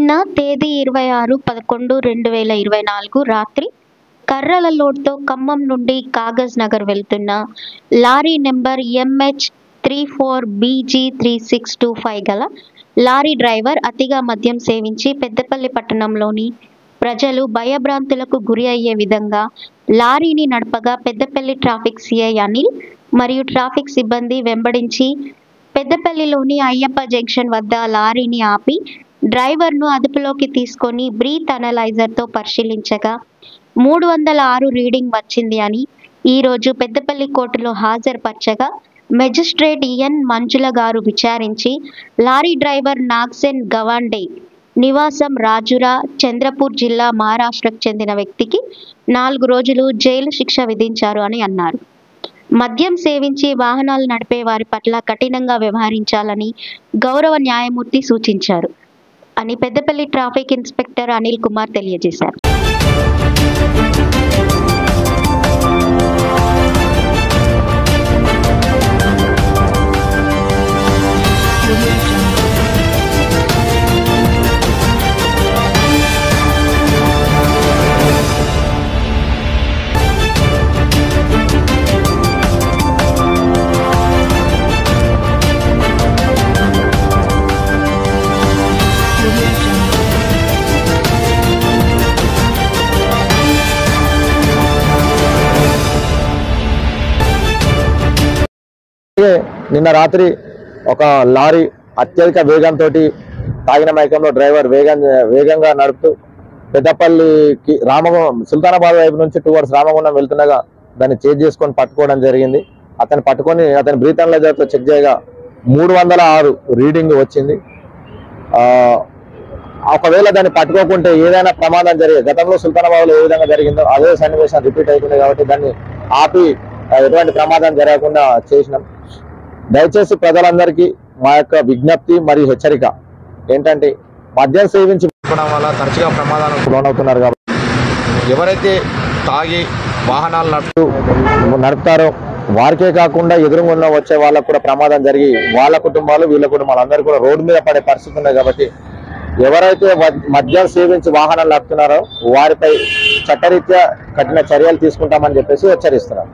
నిన్న తేదీ 26/11/2024 రాత్రి కర్రల లోడ్తో ఖమ్మం నుండి కాగజ్ నగర్ వెళ్తున్న లారీ నెంబర్ MH34BG3625 గల లారీ డ్రైవర్ అతిగా మద్యం సేవించి పెద్దపల్లి పట్టణంలోని ప్రజలు భయభ్రాంతులకు గురి అయ్యే విధంగా లారీని నడపగా పెద్దపల్లి ట్రాఫిక్ సిఐ అనిల్ మరియు ట్రాఫిక్ సిబ్బంది వెంబడించి పెద్దపల్లిలోని అయ్యప్ప జంక్షన్ వద్ద లారీని ఆపి డ్రైవర్ను అదుపులోకి తీసుకొని బ్రీత్ అనలైజర్తో పరిశీలించగా 306 రీడింగ్ వచ్చింది అని ఈరోజు పెద్దపల్లి కోర్టులో హాజరుపరచగా మెజిస్ట్రేట్ ఎన్ మంజుల గారు విచారించి లారీ డ్రైవర్ నాగ్సేన్ గవాండే నివాసం రాజురా చంద్రపూర్ జిల్లా మహారాష్ట్రకు చెందిన వ్యక్తికి 4 రోజులు జైలు శిక్ష విధించారు అని అన్నారు. మద్యం సేవించి వాహనాలు నడిపే వారి పట్ల కఠినంగా వ్యవహరించాలని గౌరవ న్యాయమూర్తి సూచించారు అని పెద్దపల్లి ట్రాఫిక్ ఇన్స్పెక్టర్ అనిల్ కుమార్ తెలియజేశారు. నిన్న రాత్రి ఒక లారీ అత్యధిక వేగంతో తాగిన మైకంలో డ్రైవర్ వేగంగా నడుపుతూ పెద్దపల్లికి సుల్తానాబాద్ వైపు నుంచి టువర్డ్స్ రామగుండం వెళ్తుండగా దాన్ని చేజ్ చేసుకొని పట్టుకోవడం జరిగింది. అతని బ్రీత్ అనలైజర్తో చెక్ చేయగా 306 రీడింగ్ వచ్చింది. ఒకవేళ దాన్ని పట్టుకోకుంటే ఏదైనా ప్రమాదం జరిగే గతంలో సుల్తానాబాద్లో ఏ విధంగా జరిగిందో అదే సన్నివేశం రిపీట్ అవుతుంది కాబట్టి దాన్ని ఆపి ఎటువంటి ప్రమాదం జరగకుండా చేసినాం. దయచేసి ప్రజలందరికీ మా యొక్క విజ్ఞప్తి మరియు హెచ్చరిక ఏంటంటే మద్యం సేవించి వల్ల తరచుగా ప్రమాదాలకు లోనవుతున్నారు కాబట్టి ఎవరైతే తాగి వాహనాలు నడుపుతారో వారికే కాకుండా ఎదురుగుండా వచ్చే వాళ్ళకు కూడా ప్రమాదం జరిగి వాళ్ళ కుటుంబాలు వీళ్ళ కుటుంబాలు అందరూ కూడా రోడ్డు మీద పడే పరిస్థితి ఉన్నాయి. కాబట్టి ఎవరైతే మద్యం సేవించి వాహనాలు నడుపుతున్నారో వారిపై చట్టరీత్యా కఠిన చర్యలు తీసుకుంటామని చెప్పేసి హెచ్చరిస్తున్నారు.